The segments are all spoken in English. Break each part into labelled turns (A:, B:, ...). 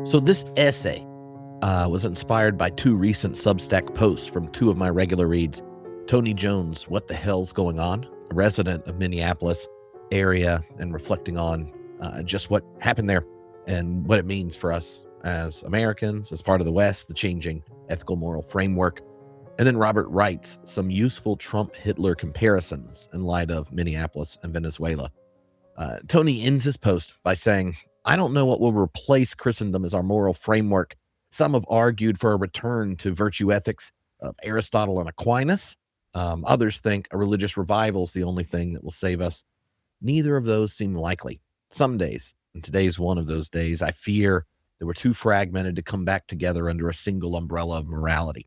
A: So this essay was inspired by two recent Substack posts from two of my regular reads. Tony Jones' What the Hell's Going On, a resident of Minneapolis area, and reflecting on just what happened there and what it means for us as Americans, as part of the West, the changing ethical moral framework. And then Robert Wright's Some Useful Trump-Hitler Comparisons in light of Minneapolis and Venezuela. Tony ends his post by saying, "I don't know what will replace Christendom as our moral framework. Some have argued for a return to virtue ethics of Aristotle and Aquinas. Others think a religious revival is the only thing that will save us. Neither of those seem likely. Some days, and today's one of those days, I fear that we're too fragmented to come back together under a single umbrella of morality."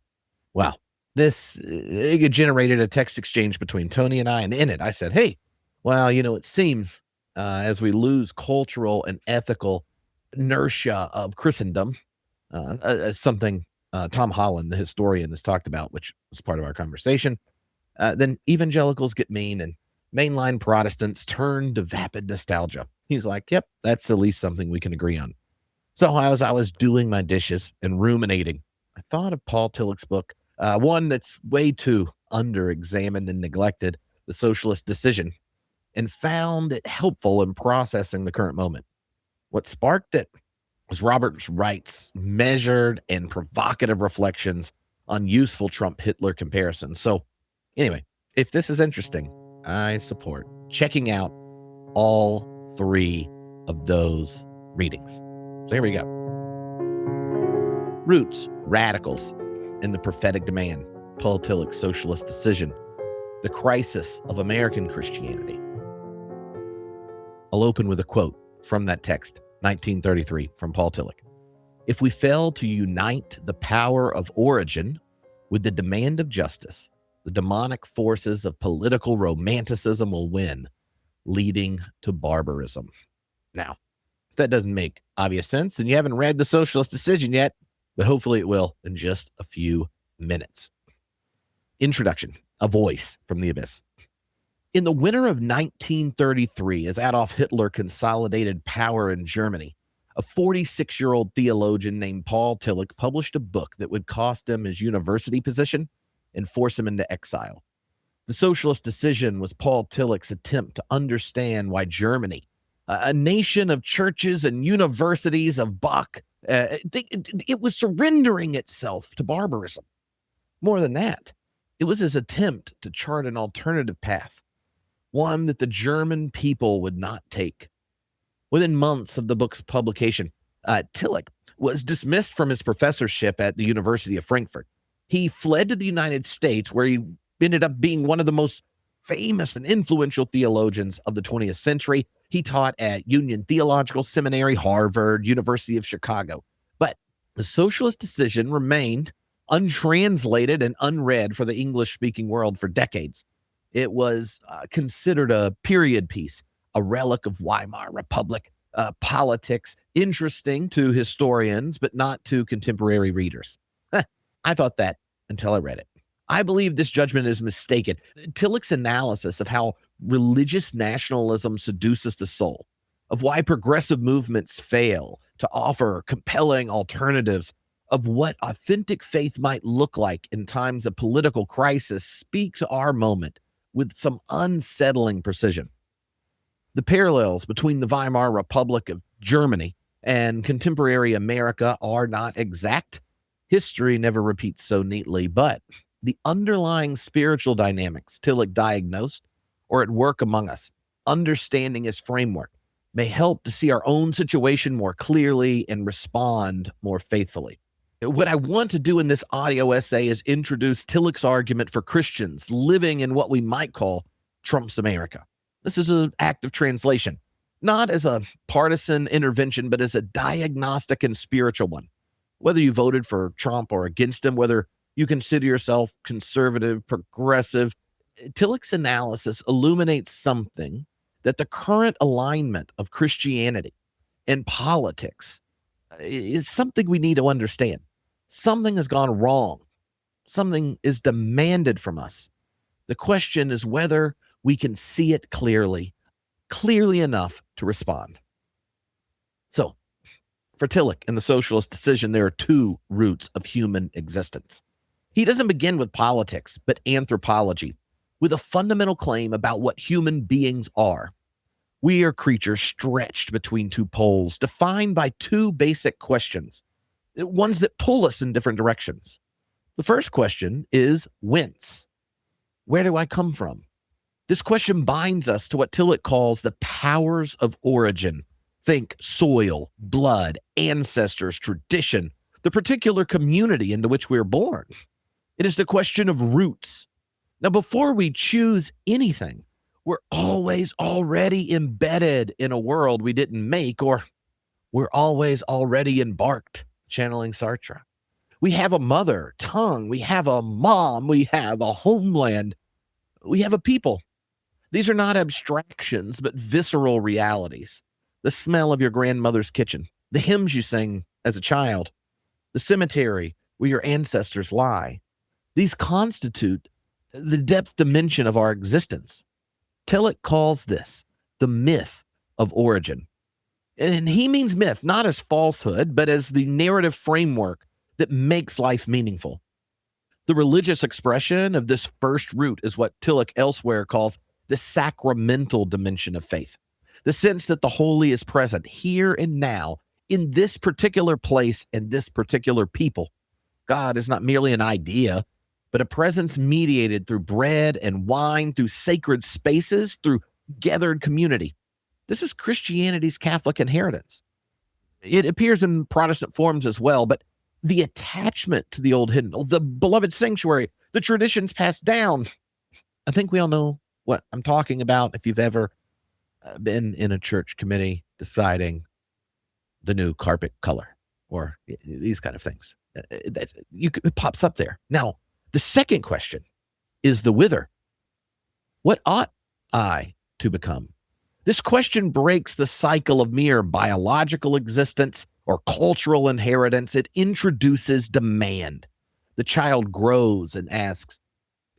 A: Wow. This it generated a text exchange between Tony and I, and in it I said, hey, well, it seems as we lose cultural and ethical inertia of Christendom, something Tom Holland, the historian, has talked about, which was part of our conversation, then evangelicals get mean and mainline Protestants turn to vapid nostalgia. He's like, yep, that's at least something we can agree on. So as I was doing my dishes and ruminating, I thought of Paul Tillich's book, one that's way too under-examined and neglected, The Socialist Decision, and found it helpful in processing the current moment. What sparked it was Robert Wright's measured and provocative reflections on useful Trump-Hitler comparisons. So anyway, if this is interesting, I support checking out all three of those readings. So here we go. Roots, Radicals, and the Prophetic Demand, Paul Tillich's Socialist Decision, The Crisis of American Christianity. I'll open with a quote from that text, 1933, from Paul Tillich. "If we fail to unite the power of origin with the demand of justice, the demonic forces of political romanticism will win, leading to barbarism." Now, if that doesn't make obvious sense, then you haven't read The Socialist Decision yet, but hopefully it will in just a few minutes. Introduction, a voice from the abyss. In the winter of 1933, as Adolf Hitler consolidated power in Germany, a 46-year-old theologian named Paul Tillich published a book that would cost him his university position and force him into exile. The Socialist Decision was Paul Tillich's attempt to understand why Germany, a nation of churches and universities of Bach, it was surrendering itself to barbarism. More than that, it was his attempt to chart an alternative path, one that the German people would not take. Within months of the book's publication, Tillich was dismissed from his professorship at the University of Frankfurt. He fled to the United States, where he ended up being one of the most famous and influential theologians of the 20th century. He taught at Union Theological Seminary, Harvard, University of Chicago. But the Socialist Decision remained untranslated and unread for the English-speaking world for decades. It was considered a period piece, a relic of Weimar Republic politics, interesting to historians, but not to contemporary readers. I thought that until I read it. I believe this judgment is mistaken. Tillich's analysis of how religious nationalism seduces the soul, of why progressive movements fail to offer compelling alternatives, of what authentic faith might look like in times of political crisis, speak to our moment with some unsettling precision. The parallels between the Weimar Republic of Germany and contemporary America are not exact. History never repeats so neatly, but the underlying spiritual dynamics Tillich diagnosed are at work among us. Understanding his framework may help to see our own situation more clearly and respond more faithfully. What I want to do in this audio essay is introduce Tillich's argument for Christians living in what we might call Trump's America. This is an act of translation, not as a partisan intervention, but as a diagnostic and spiritual one. Whether you voted for Trump or against him, whether you consider yourself conservative, progressive, Tillich's analysis illuminates something that the current alignment of Christianity and politics is something we need to understand. Something has gone wrong. Something is demanded from us. The question is whether we can see it clearly enough to respond. So, For Tillich in the Socialist Decision, there are two roots of human existence. He doesn't begin with politics, but anthropology, with a fundamental claim about what human beings are. We are creatures stretched between two poles, defined by two basic questions, ones that pull us in different directions. The first question is whence? Where do I come from? This question binds us to what Tillich calls the powers of origin. Think soil, blood, ancestors, tradition, the particular community into which we are born. It is the question of roots. Now, before we choose anything, we're always already embedded in a world we didn't make, or we're always already embarked, channeling Sartre. We have a mother tongue, we have a mom, we have a homeland, we have a people. These are not abstractions, but visceral realities. The smell of your grandmother's kitchen, the hymns you sang as a child, the cemetery where your ancestors lie. These constitute the depth dimension of our existence. Tillich calls this the myth of origin. And he means myth, not as falsehood, but as the narrative framework that makes life meaningful. The religious expression of this first root is what Tillich elsewhere calls the sacramental dimension of faith. The sense that the holy is present here and now in this particular place and this particular people. God is not merely an idea, but a presence mediated through bread and wine, through sacred spaces, through gathered community. This is Christianity's Catholic inheritance. It appears in Protestant forms as well, but the attachment to the old hymnal, the beloved sanctuary, the traditions passed down. I think we all know what I'm talking about if you've ever been in a church committee deciding the new carpet color or these kind of things. It pops up there. Now, the second question is the whither. What ought I to become? This question breaks the cycle of mere biological existence or cultural inheritance. It introduces demand. The child grows and asks,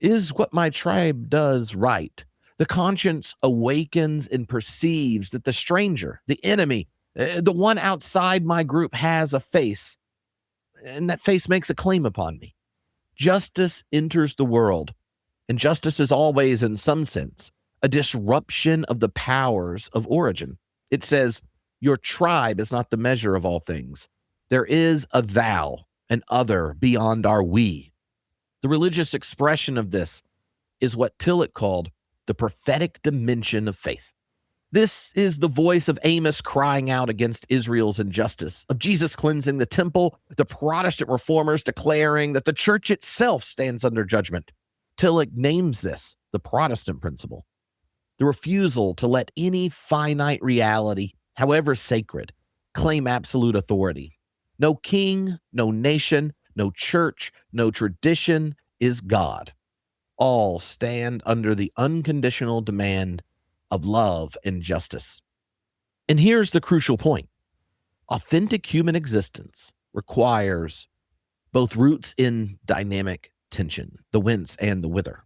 A: is what my tribe does right? The conscience awakens and perceives that the stranger, the enemy, the one outside my group has a face, and that face makes a claim upon me. Justice enters the world, and justice is always, in some sense, a disruption of the powers of origin. It says, your tribe is not the measure of all things. There is a thou, an other beyond our we. The religious expression of this is what Tillich called the prophetic dimension of faith. This is the voice of Amos crying out against Israel's injustice, of Jesus cleansing the temple, the Protestant reformers declaring that the church itself stands under judgment. Tillich names this the Protestant principle, the refusal to let any finite reality, however sacred, claim absolute authority. No king, no nation, no church, no tradition is God. All stand under the unconditional demand of love and justice. And here's the crucial point. Authentic human existence requires both roots in dynamic tension, the whence and the whither.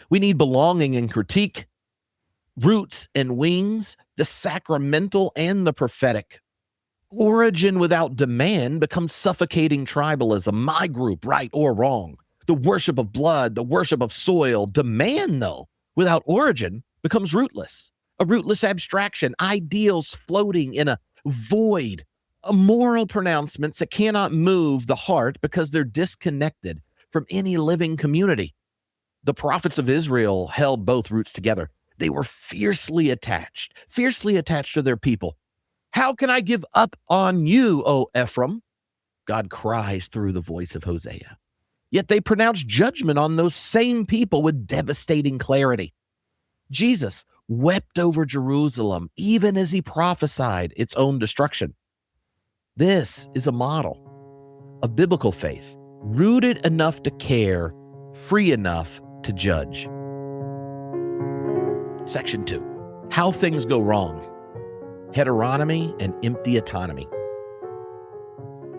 A: We need belonging and critique, roots and wings, the sacramental and the prophetic. Origin without demand becomes suffocating tribalism, my group, right or wrong. The worship of blood, the worship of soil. Demand, though, without origin becomes rootless, a rootless abstraction, ideals floating in a void, moral pronouncements that cannot move the heart because they're disconnected from any living community. The prophets of Israel held both roots together. They were fiercely attached to their people. How can I give up on you, O Ephraim? God cries through the voice of Hosea. Yet they pronounce judgment on those same people with devastating clarity. Jesus wept over Jerusalem even as he prophesied its own destruction. This is a model of biblical faith, rooted enough to care, free enough to judge. Section 2, how things go wrong. Heteronomy and empty autonomy.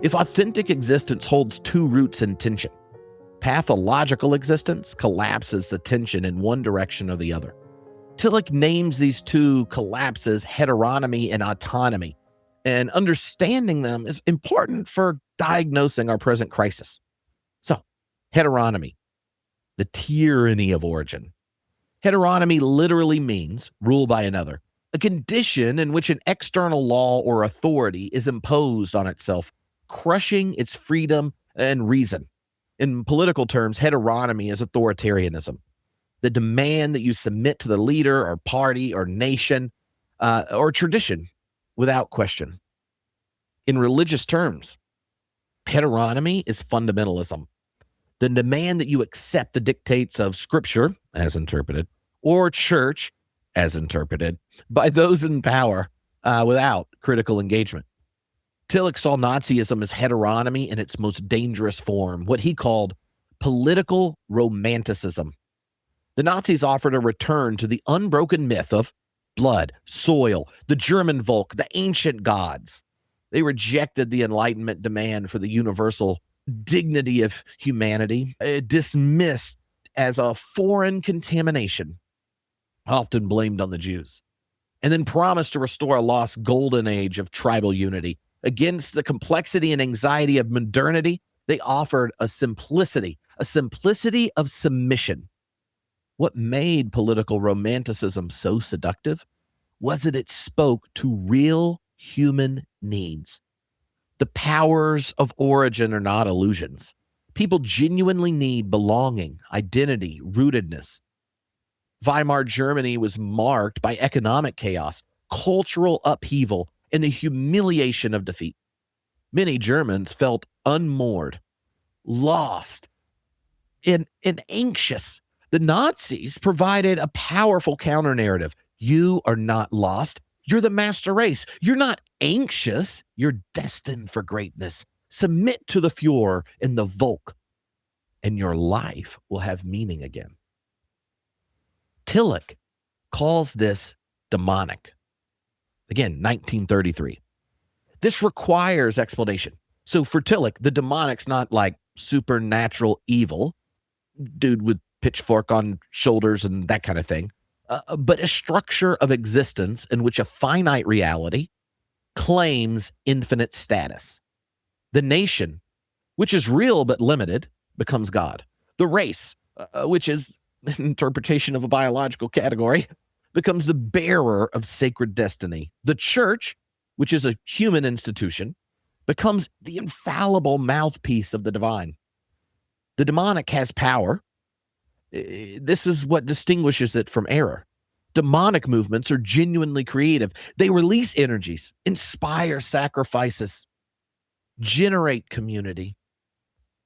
A: If authentic existence holds two roots in tension, pathological existence collapses the tension in one direction or the other. Tillich names these two collapses heteronomy and autonomy. and understanding them is important for diagnosing our present crisis. So, heteronomy, the tyranny of origin. Heteronomy literally means rule by another, a condition in which an external law or authority is imposed on itself, crushing its freedom and reason. In political terms, heteronomy is authoritarianism, the demand that you submit to the leader or party or nation or tradition without question. In religious terms, heteronomy is fundamentalism, the demand that you accept the dictates of Scripture, as interpreted, or church, as interpreted, by those in power without critical engagement. Tillich saw Nazism as heteronomy in its most dangerous form, what he called political romanticism. The Nazis offered a return to the unbroken myth of blood, soil, the German Volk, the ancient gods. They rejected the Enlightenment demand for the universal dignity of humanity, dismissed as a foreign contamination, often blamed on the Jews, and then promised to restore a lost golden age of tribal unity. Against the complexity and anxiety of modernity, they offered a simplicity of submission. What made political romanticism so seductive was that it spoke to real human needs. The powers of origin are not illusions. People genuinely need belonging, identity, rootedness. Weimar Germany was marked by economic chaos, cultural upheaval, and the humiliation of defeat. Many Germans felt unmoored, lost, and anxious. The Nazis provided a powerful counter-narrative. You are not lost. You're the master race. You're not anxious. You're destined for greatness. Submit to the Fuhrer and the Volk, and your life will have meaning again. Tillich calls this demonic. Again, 1933. This requires explanation. So for Tillich, the demonic's not like supernatural evil, dude with pitchfork on shoulders and that kind of thing, but a structure of existence in which a finite reality claims infinite status. The nation, which is real but limited, becomes God. The race, which is an interpretation of a biological category, becomes the bearer of sacred destiny. The church, which is a human institution, becomes the infallible mouthpiece of the divine. The demonic has power. This is what distinguishes it from error. Demonic movements are genuinely creative. They release energies, inspire sacrifices, generate community.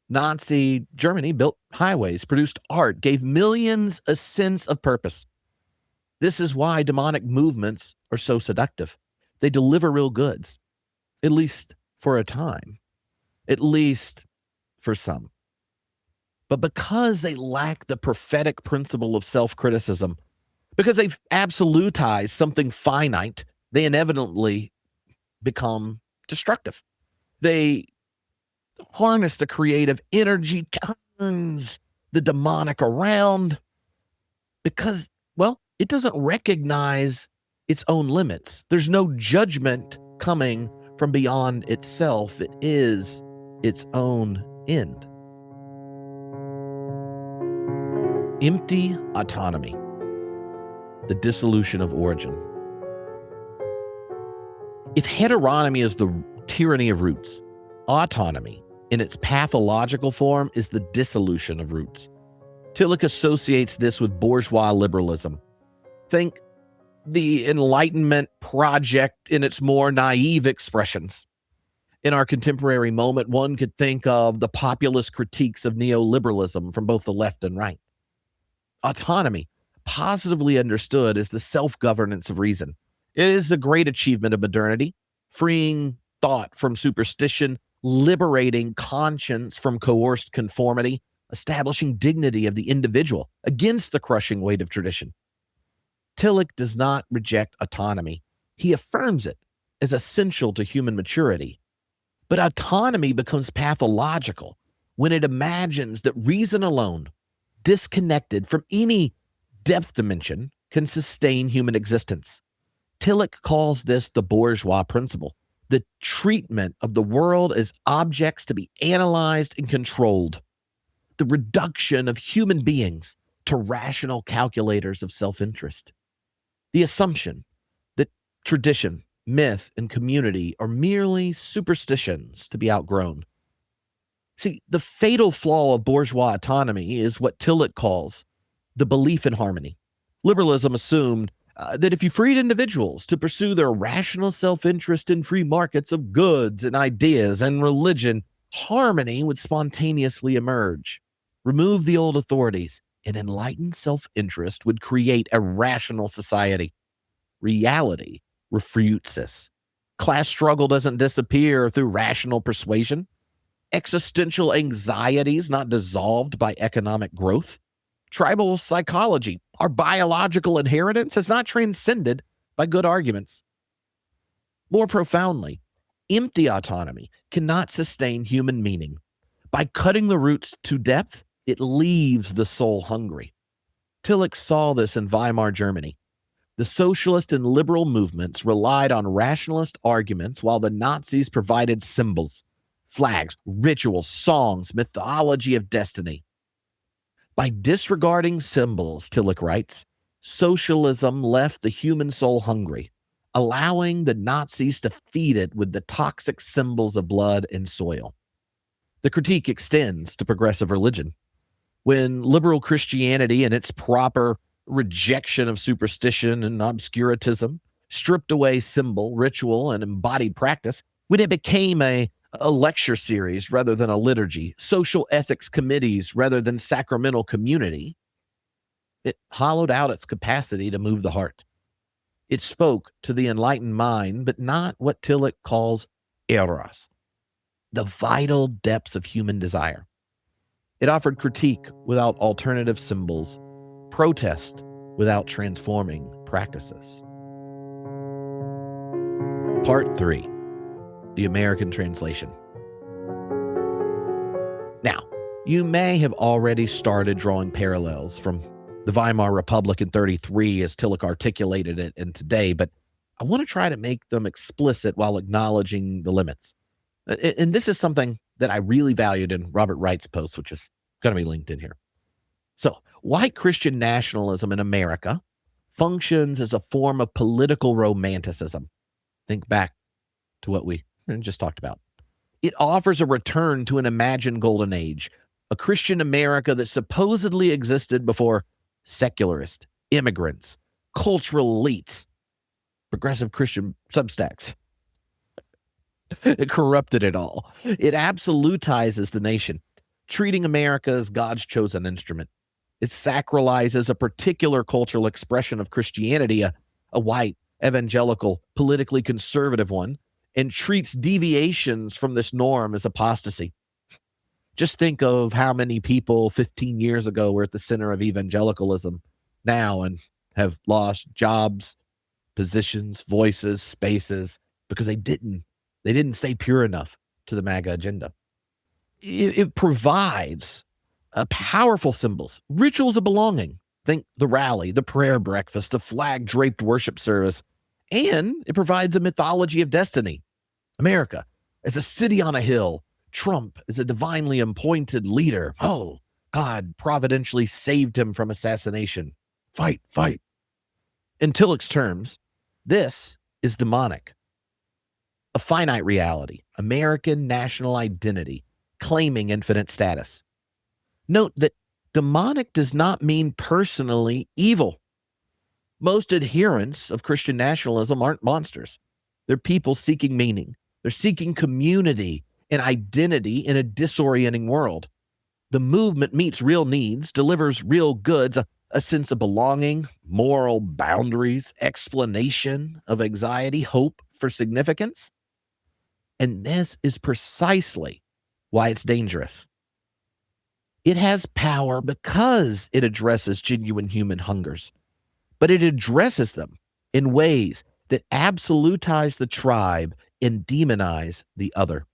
A: Nazi Germany built highways, produced art, gave millions a sense of purpose. This is why demonic movements are so seductive. They deliver real goods, at least for a time, at least for some. But because they lack the prophetic principle of self-criticism, because they've absolutized something finite, they inevitably become destructive. They harness the creative energy, turns the demonic around because, well, it doesn't recognize its own limits. There's no judgment coming from beyond itself. It is its own end. Empty autonomy, the dissolution of origin. If heteronomy is the tyranny of roots, autonomy in its pathological form is the dissolution of roots. Tillich associates this with bourgeois liberalism. Think the Enlightenment project in its more naive expressions. In our contemporary moment, one could think of the populist critiques of neoliberalism from both the left and right. Autonomy, positively understood as the self-governance of reason. It is the great achievement of modernity, freeing thought from superstition, liberating conscience from coerced conformity, establishing dignity of the individual against the crushing weight of tradition. Tillich does not reject autonomy. He affirms it as essential to human maturity. But autonomy becomes pathological when it imagines that reason alone, disconnected from any depth dimension, can sustain human existence. Tillich calls this the bourgeois principle, the treatment of the world as objects to be analyzed and controlled, the reduction of human beings to rational calculators of self-interest, the assumption that tradition, myth, and community are merely superstitions to be outgrown. See, the fatal flaw of bourgeois autonomy is what Tillich calls the belief in harmony. Liberalism assumed that if you freed individuals to pursue their rational self-interest in free markets of goods and ideas and religion, harmony would spontaneously emerge. Remove the old authorities, and enlightened self-interest would create a rational society. Reality refutes this. Class struggle doesn't disappear through rational persuasion. Existential anxiety is not dissolved by economic growth. Tribal psychology, our biological inheritance, is not transcended by good arguments. More profoundly, empty autonomy cannot sustain human meaning. By cutting the roots to depth, it leaves the soul hungry. Tillich saw this in Weimar Germany. The socialist and liberal movements relied on rationalist arguments while the Nazis provided symbols, flags, rituals, songs, mythology of destiny. By disregarding symbols, Tillich writes, socialism left the human soul hungry, allowing the Nazis to feed it with the toxic symbols of blood and soil. The critique extends to progressive religion. When liberal Christianity and its proper rejection of superstition and obscurantism stripped away symbol, ritual, and embodied practice, when it became a lecture series rather than a liturgy, social ethics committees rather than sacramental community, it hollowed out its capacity to move the heart. It spoke to the enlightened mind, but not what Tillich calls eros, the vital depths of human desire. It offered critique without alternative symbols, protest without transforming practices. Part 3. The American translation. Now, you may have already started drawing parallels from the Weimar Republic in 33 as Tillich articulated it in today, but I want to try to make them explicit while acknowledging the limits. And this is something that I really valued in Robert Wright's post, which is going to be linked in here. So, white Christian nationalism in America functions as a form of political romanticism. Think back to what we just talked about. It offers a return to an imagined golden age, a Christian America that supposedly existed before secularists, immigrants, cultural elites, progressive Christian substacks. It corrupted it all. It absolutizes the nation, treating America as God's chosen instrument. It sacralizes a particular cultural expression of Christianity, a white, evangelical, politically conservative one, and treats deviations from this norm as apostasy. Just think of how many people 15 years ago were at the center of evangelicalism now and have lost jobs, positions, voices, spaces, because they didn't stay pure enough to the MAGA agenda. It provides powerful symbols, rituals of belonging. Think the rally, the prayer breakfast, the flag-draped worship service. And it provides a mythology of destiny. America as a city on a hill. Trump is a divinely appointed leader. Oh, God providentially saved him from assassination. Fight, fight. In Tillich's terms, this is demonic. A finite reality, American national identity, claiming infinite status. Note that demonic does not mean personally evil. Most adherents of Christian nationalism aren't monsters. They're people seeking meaning. They're seeking community and identity in a disorienting world. The movement meets real needs, delivers real goods, a sense of belonging, moral boundaries, explanation of anxiety, hope for significance. And this is precisely why it's dangerous. It has power because it addresses genuine human hungers, but it addresses them in ways that absolutize the tribe and demonize the other.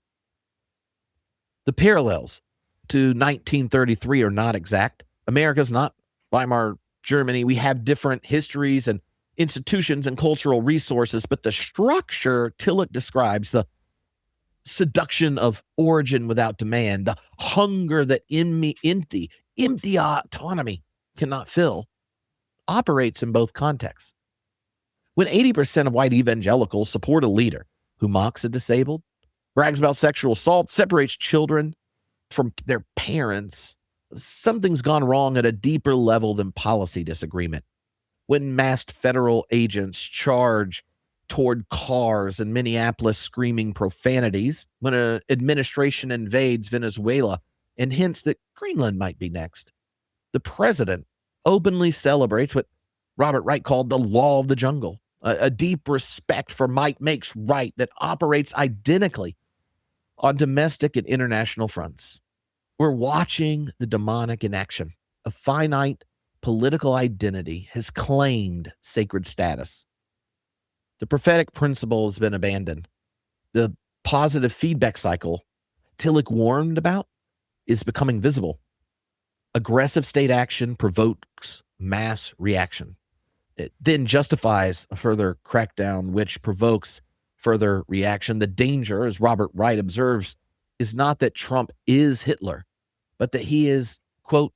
A: The parallels to 1933 are not exact. America's not Weimar Germany. We have different histories and institutions and cultural resources, but the structure Tillich describes, the seduction of origin without demand, the hunger that empty autonomy cannot fill, operates in both contexts. When 80% of white evangelicals support a leader who mocks the disabled, brags about sexual assault, separates children from their parents, something's gone wrong at a deeper level than policy disagreement. When masked federal agents charge toward cars in Minneapolis screaming profanities, when an administration invades Venezuela and hints that Greenland might be next, the president openly celebrates what Robert Wright called the law of the jungle, a deep respect for might makes right that operates identically on domestic and international fronts. We're watching the demonic in action. A finite political identity has claimed sacred status. The prophetic principle has been abandoned. The positive feedback cycle Tillich warned about is becoming visible. Aggressive state action provokes mass reaction. It then justifies a further crackdown, which provokes further reaction. The danger, as Robert Wright observes, is not that Trump is Hitler, but that he is, quote,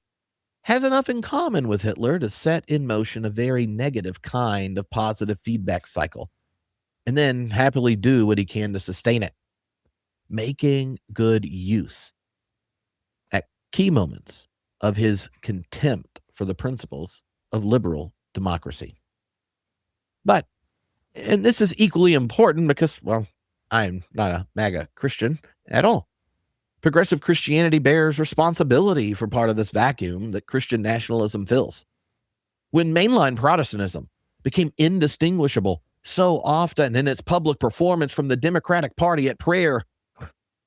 A: has enough in common with Hitler to set in motion a very negative kind of positive feedback cycle, and then happily do what he can to sustain it, making good use at key moments of his contempt for the principles of liberal democracy. But, and this is equally important because, well, I'm not a MAGA Christian at all. Progressive Christianity bears responsibility for part of this vacuum that Christian nationalism fills. When mainline Protestantism became indistinguishable so often in its public performance from the Democratic Party at prayer,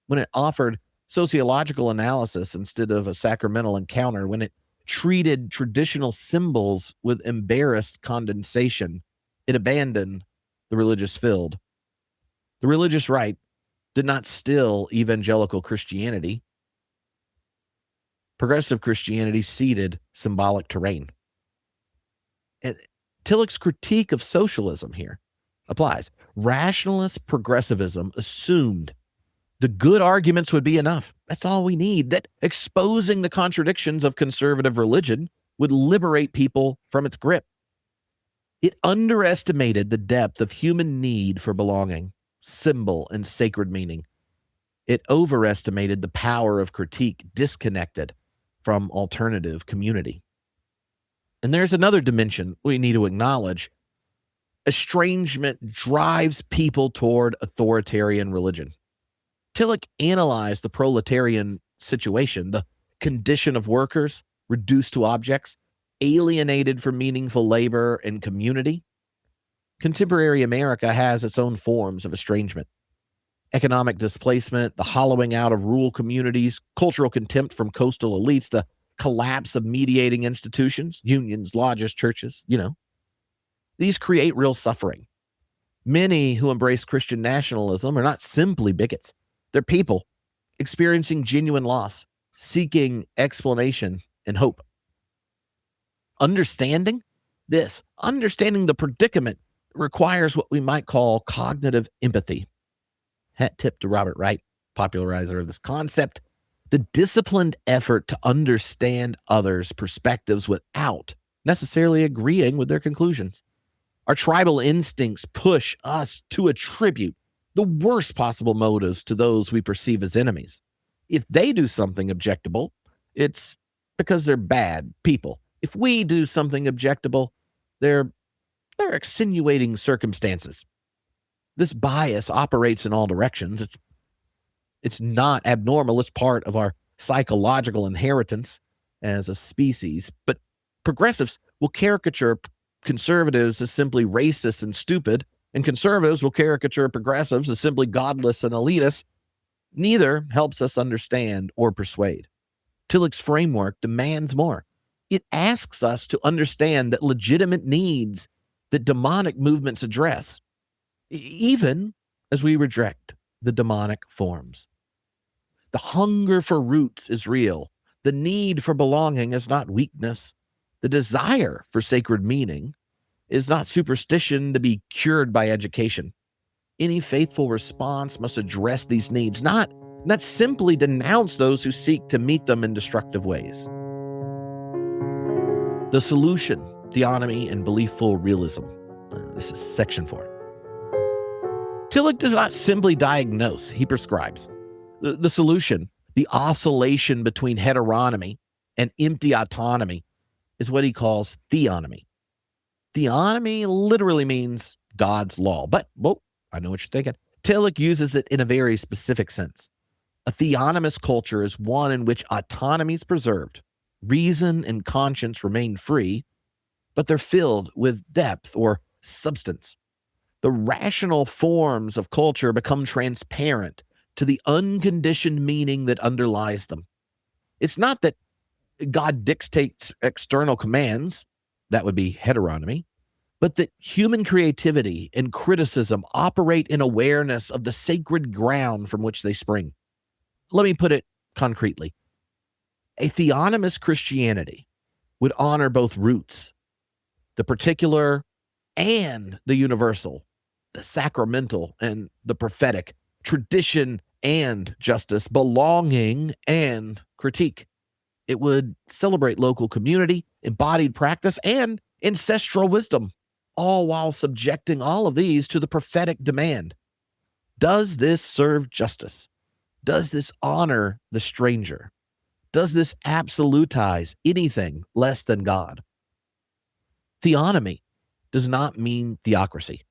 A: when it offered sociological analysis instead of a sacramental encounter, when it treated traditional symbols with embarrassed condensation, it abandoned the religious field. The religious right did not still evangelical Christianity. Progressive Christianity ceded symbolic terrain. And Tillich's critique of socialism here applies. Rationalist progressivism assumed the good arguments would be enough. That's all we need. That exposing the contradictions of conservative religion would liberate people from its grip. It underestimated the depth of human need for belonging, symbol, and sacred meaning. It overestimated the power of critique disconnected from alternative community. And there's another dimension we need to acknowledge. Estrangement drives people toward authoritarian religion. Tillich analyzed the proletarian situation, the condition of workers reduced to objects, alienated from meaningful labor and community. Contemporary America has its own forms of estrangement. Economic displacement, the hollowing out of rural communities, cultural contempt from coastal elites, the collapse of mediating institutions, unions, lodges, churches, These create real suffering. Many who embrace Christian nationalism are not simply bigots. They're people experiencing genuine loss, seeking explanation and hope. Understanding the predicament requires what we might call cognitive empathy. Hat tip to Robert Wright, popularizer of this concept. The disciplined effort to understand others' perspectives without necessarily agreeing with their conclusions. Our tribal instincts push us to attribute the worst possible motives to those we perceive as enemies. If they do something objectable, it's because they're bad people. If we do something objectable, they're extenuating circumstances. This bias operates in all directions. It's not abnormal. It's part of our psychological inheritance as a species. But progressives will caricature conservatives as simply racist and stupid, and conservatives will caricature progressives as simply godless and elitist. Neither helps us understand or persuade. Tillich's framework demands more. It asks us to understand that legitimate needs that demonic movements address, even as we reject the demonic forms. The hunger for roots is real. The need for belonging is not weakness. The desire for sacred meaning is not superstition to be cured by education. Any faithful response must address these needs, not simply denounce those who seek to meet them in destructive ways. The solution, theonomy, and belief-ful realism. This is section 4. Tillich does not simply diagnose, he prescribes. The solution, the oscillation between heteronomy and empty autonomy, is what he calls theonomy. Theonomy literally means God's law, but, I know what you're thinking. Tillich uses it in a very specific sense. A theonomous culture is one in which autonomy is preserved, reason and conscience remain free, but they're filled with depth or substance. The rational forms of culture become transparent to the unconditioned meaning that underlies them. It's not that God dictates external commands, that would be heteronomy, but that human creativity and criticism operate in awareness of the sacred ground from which they spring. Let me put it concretely. A theonomous Christianity would honor both roots, the particular and the universal, the sacramental and the prophetic, tradition and justice, belonging and critique. It would celebrate local community, embodied practice, and ancestral wisdom, all while subjecting all of these to the prophetic demand. Does this serve justice? Does this honor the stranger? Does this absolutize anything less than God? Theonomy does not mean theocracy.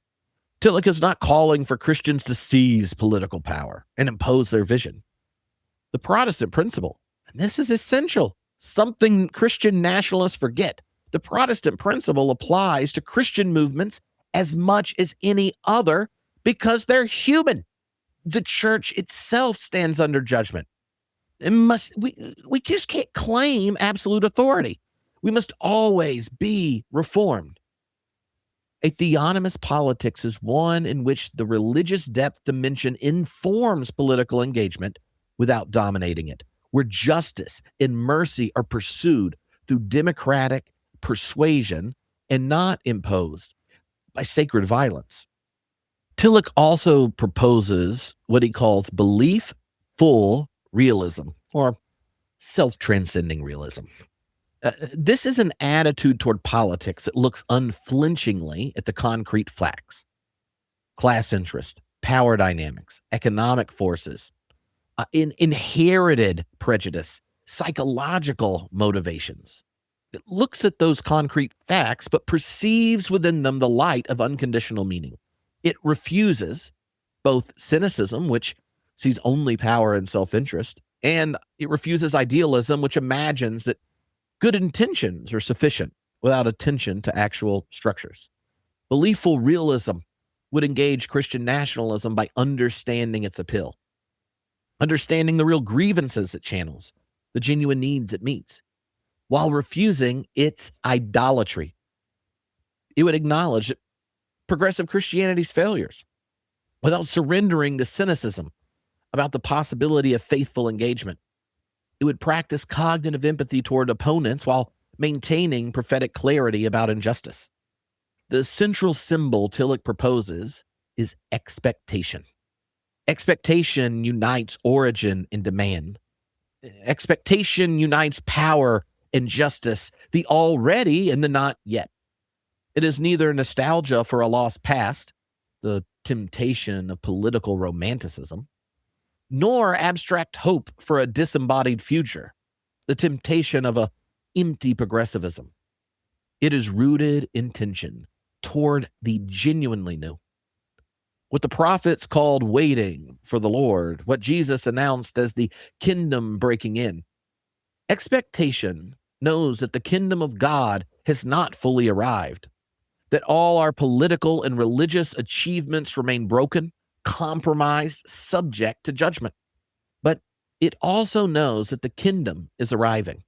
A: Tillich is not calling for Christians to seize political power and impose their vision. The Protestant principle, and this is essential, something Christian nationalists forget, the Protestant principle applies to Christian movements as much as any other because they're human. The church itself stands under judgment. We just can't claim absolute authority. We must always be reformed. A theonomous politics is one in which the religious depth dimension informs political engagement without dominating it, where justice and mercy are pursued through democratic persuasion and not imposed by sacred violence. Tillich also proposes what he calls belief-ful realism, or self-transcending realism. This is an attitude toward politics that looks unflinchingly at the concrete facts: class interest, power dynamics, economic forces, inherited prejudice, psychological motivations. It looks at those concrete facts, but perceives within them the light of unconditional meaning. It refuses both cynicism, which sees only power and self-interest, and it refuses idealism, which imagines that good intentions are sufficient without attention to actual structures. Belief-ful realism would engage Christian nationalism by understanding its appeal, understanding the real grievances it channels, the genuine needs it meets, while refusing its idolatry. It would acknowledge that progressive Christianity's failures without surrendering to cynicism about the possibility of faithful engagement. It would practice cognitive empathy toward opponents while maintaining prophetic clarity about injustice. The central symbol Tillich proposes is expectation. Expectation unites origin and demand. Expectation unites power and justice, the already and the not yet. It is neither nostalgia for a lost past, the temptation of political romanticism, nor abstract hope for a disembodied future, the temptation of a empty progressivism. It is rooted in tension toward the genuinely new. What the prophets called waiting for the Lord, what Jesus announced as the kingdom breaking in. Expectation knows that the kingdom of God has not fully arrived, that all our political and religious achievements remain broken, compromised, subject to judgment. But it also knows that the kingdom is arriving,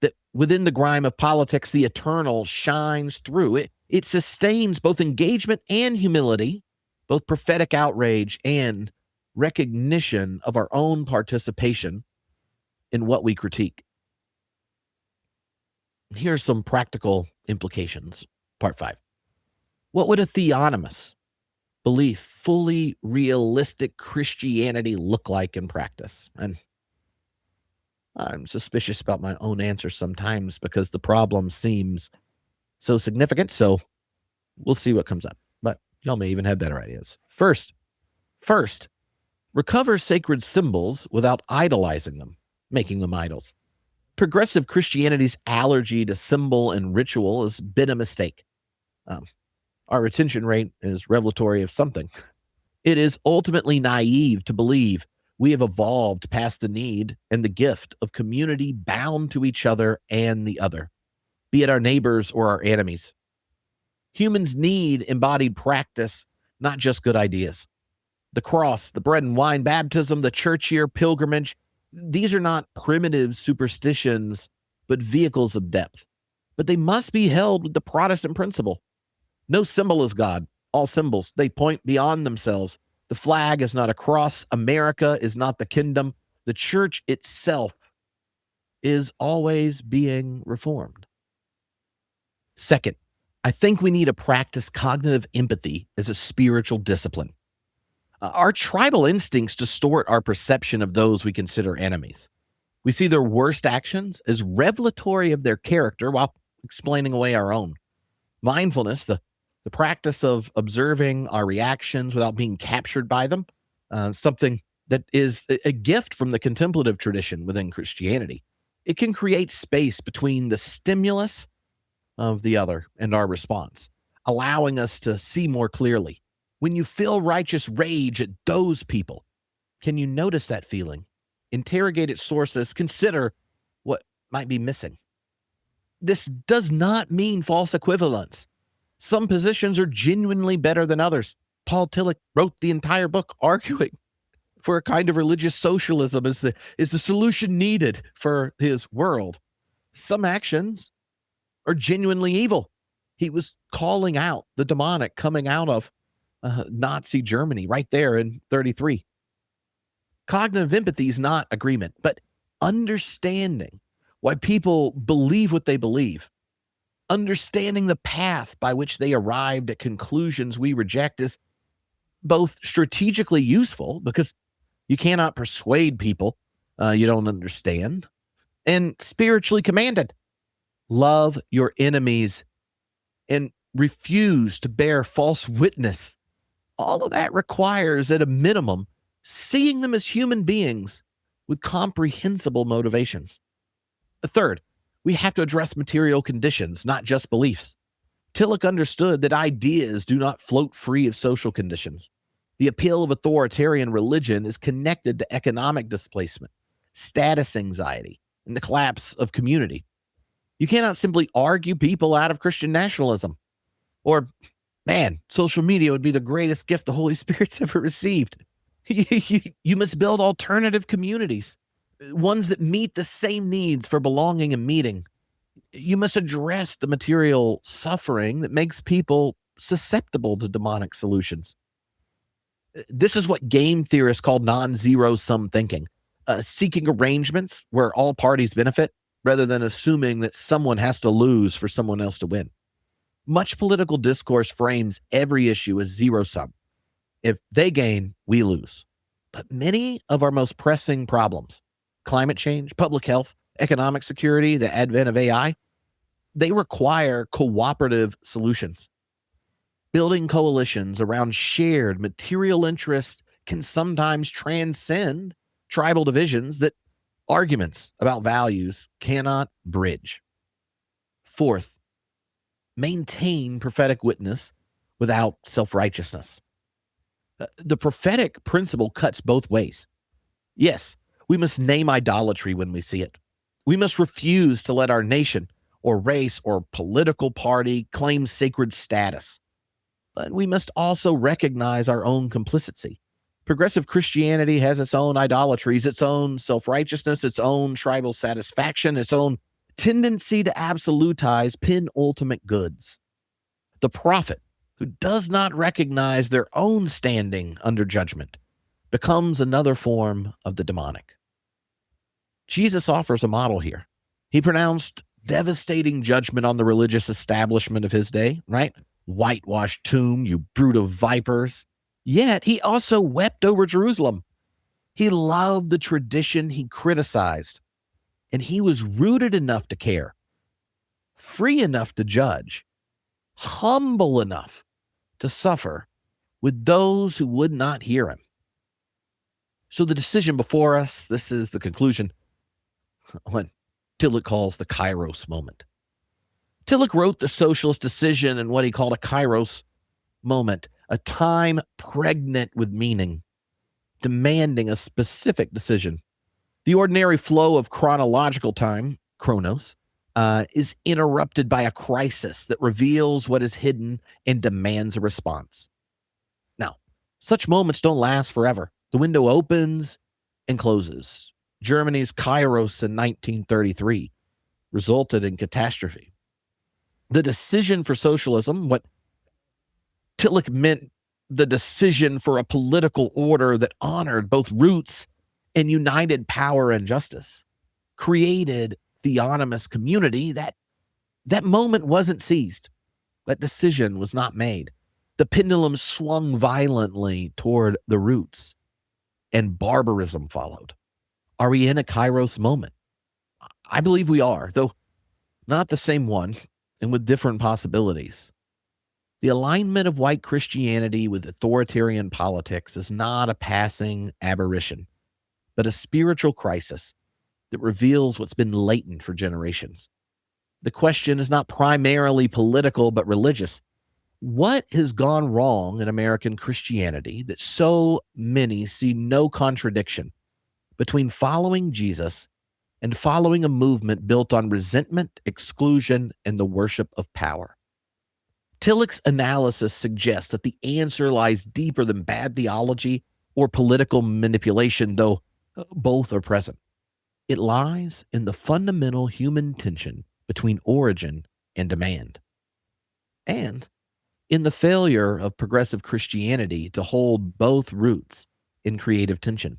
A: that within the grime of politics, the eternal shines through. It sustains both engagement and humility, both prophetic outrage and recognition of our own participation in what we critique. Here are some practical implications. Part 5. What would a theonomous belief, fully realistic Christianity look like in practice? And I'm suspicious about my own answer sometimes because the problem seems so significant. So we'll see what comes up. But y'all may even have better ideas. First, recover sacred symbols without idolizing them, making them idols. Progressive Christianity's allergy to symbol and ritual has been a mistake. Our retention rate is revelatory of something. It is ultimately naive to believe we have evolved past the need and the gift of community bound to each other and the other, be it our neighbors or our enemies. Humans need embodied practice, not just good ideas. The cross, the bread and wine baptism, the church year pilgrimage, these are not primitive superstitions, but vehicles of depth. But they must be held with the Protestant principle. No symbol is God. All symbols, they point beyond themselves. The flag is not a cross. America is not the kingdom. The church itself is always being reformed. Second, I think we need to practice cognitive empathy as a spiritual discipline. Our tribal instincts distort our perception of those we consider enemies. We see their worst actions as revelatory of their character while explaining away our own. Mindfulness, the practice of observing our reactions without being captured by them, something that is a gift from the contemplative tradition within Christianity. It can create space between the stimulus of the other and our response, allowing us to see more clearly. When you feel righteous rage at those people, can you notice that feeling? Interrogate its sources, consider what might be missing. This does not mean false equivalence. Some positions are genuinely better than others. Paul Tillich wrote the entire book arguing for a kind of religious socialism is the solution needed for his world. Some actions are genuinely evil. He was calling out the demonic coming out of Nazi Germany right there in 1933. Cognitive empathy is not agreement, but understanding why people believe what they believe. Understanding the path by which they arrived at conclusions we reject is both strategically useful because you cannot persuade people you don't understand, and spiritually commanded. Love your enemies and refuse to bear false witness. All of that requires, at a minimum, seeing them as human beings with comprehensible motivations. Third, we have to address material conditions, not just beliefs. Tillich understood that ideas do not float free of social conditions. The appeal of authoritarian religion is connected to economic displacement, status anxiety, and the collapse of community. You cannot simply argue people out of Christian nationalism. Or, man, social media would be the greatest gift the Holy Spirit's ever received. You must build alternative communities, ones that meet the same needs for belonging and meeting. You must address the material suffering that makes people susceptible to demonic solutions. This is what game theorists call non-zero sum thinking, seeking arrangements where all parties benefit rather than assuming that someone has to lose for someone else to win. Much political discourse frames every issue as zero sum. If they gain, we lose. But many of our most pressing problems, climate change, public health, economic security, the advent of AI, they require cooperative solutions. Building coalitions around shared material interests can sometimes transcend tribal divisions that arguments about values cannot bridge. Fourth, maintain prophetic witness without self-righteousness. The prophetic principle cuts both ways. Yes, we must name idolatry when we see it. We must refuse to let our nation or race or political party claim sacred status. But we must also recognize our own complicity. Progressive Christianity has its own idolatries, its own self-righteousness, its own tribal satisfaction, its own tendency to absolutize penultimate goods. The prophet, who does not recognize their own standing under judgment, becomes another form of the demonic. Jesus offers a model here. He pronounced devastating judgment on the religious establishment of his day, right? whitewashed tomb, you brood of vipers. Yet he also wept over Jerusalem. He loved the tradition he criticized, and he was rooted enough to care, free enough to judge, humble enough to suffer with those who would not hear him. So the decision before us, this is the conclusion, what Tillich calls the Kairos moment. Tillich wrote the Socialist Decision in what he called a Kairos moment, a time pregnant with meaning, demanding a specific decision. The ordinary flow of chronological time, chronos, is interrupted by a crisis that reveals what is hidden and demands a response. Now, such moments don't last forever. The window opens and closes. Germany's Kairos in 1933 resulted in catastrophe. The decision for socialism, what Tillich meant the decision for a political order that honored both roots and united power and justice, created theonomous community. That moment wasn't seized. That decision was not made. The pendulum swung violently toward the roots, and barbarism followed. Are we in a Kairos moment? I believe we are, though not the same one, and with different possibilities. The alignment of white Christianity with authoritarian politics is not a passing aberration, but a spiritual crisis that reveals what's been latent for generations. The question is not primarily political, but religious. What has gone wrong in American Christianity that so many see no contradiction between following Jesus and following a movement built on resentment, exclusion, and the worship of power? Tillich's analysis suggests that the answer lies deeper than bad theology or political manipulation, though both are present. It lies in the fundamental human tension between origin and demand, and in the failure of progressive Christianity to hold both roots in creative tension.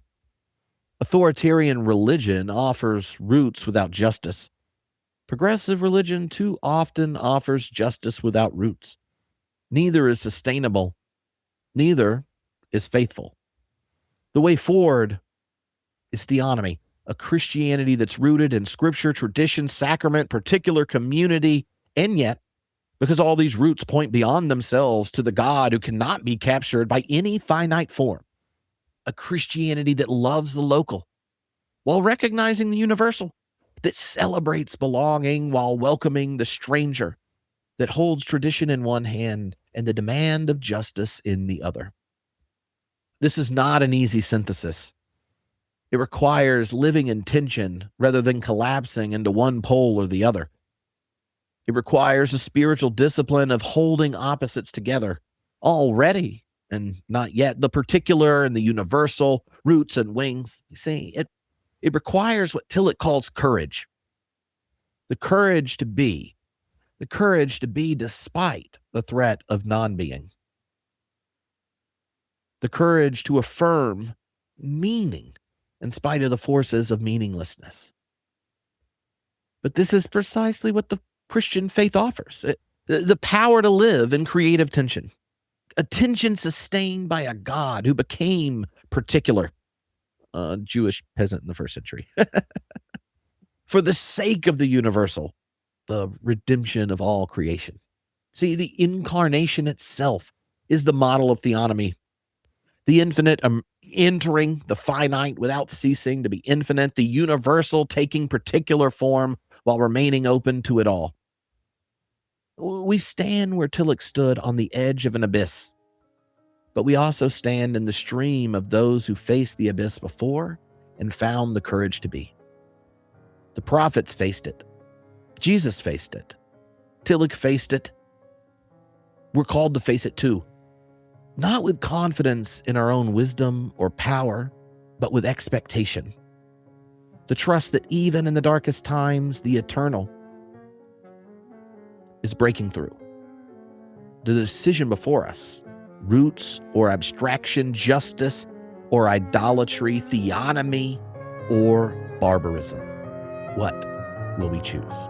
A: Authoritarian religion offers roots without justice. Progressive religion too often offers justice without roots. Neither is sustainable. Neither is faithful. The way forward is theonomy, a Christianity that's rooted in scripture, tradition, sacrament, particular community, and yet, because all these roots point beyond themselves to the God who cannot be captured by any finite form, a Christianity that loves the local while recognizing the universal, that celebrates belonging while welcoming the stranger, that holds tradition in one hand and the demand of justice in the other. This is not an easy synthesis. It requires living in tension rather than collapsing into one pole or the other. It requires a spiritual discipline of holding opposites together, already and not yet, the particular and the universal, roots and wings. You see, it requires what Tillich calls courage. The courage to be despite the threat of non-being. The courage to affirm meaning in spite of the forces of meaninglessness. But this is precisely what the Christian faith offers. The power to live in creative tension. A tension sustained by a God who became particular. A Jewish peasant in the first century. For the sake of the universal, the redemption of all creation. See, the incarnation itself is the model of theonomy. The infinite entering the finite without ceasing to be infinite, the universal taking particular form while remaining open to it all. We stand where Tillich stood on the edge of an abyss, but we also stand in the stream of those who faced the abyss before and found the courage to be. The prophets faced it. Jesus faced it. Tillich faced it. We're called to face it too. Not with confidence in our own wisdom or power, but with expectation. The trust that even in the darkest times, the eternal is breaking through. The decision before us, roots or abstraction, justice or idolatry, theonomy or barbarism. What will we choose?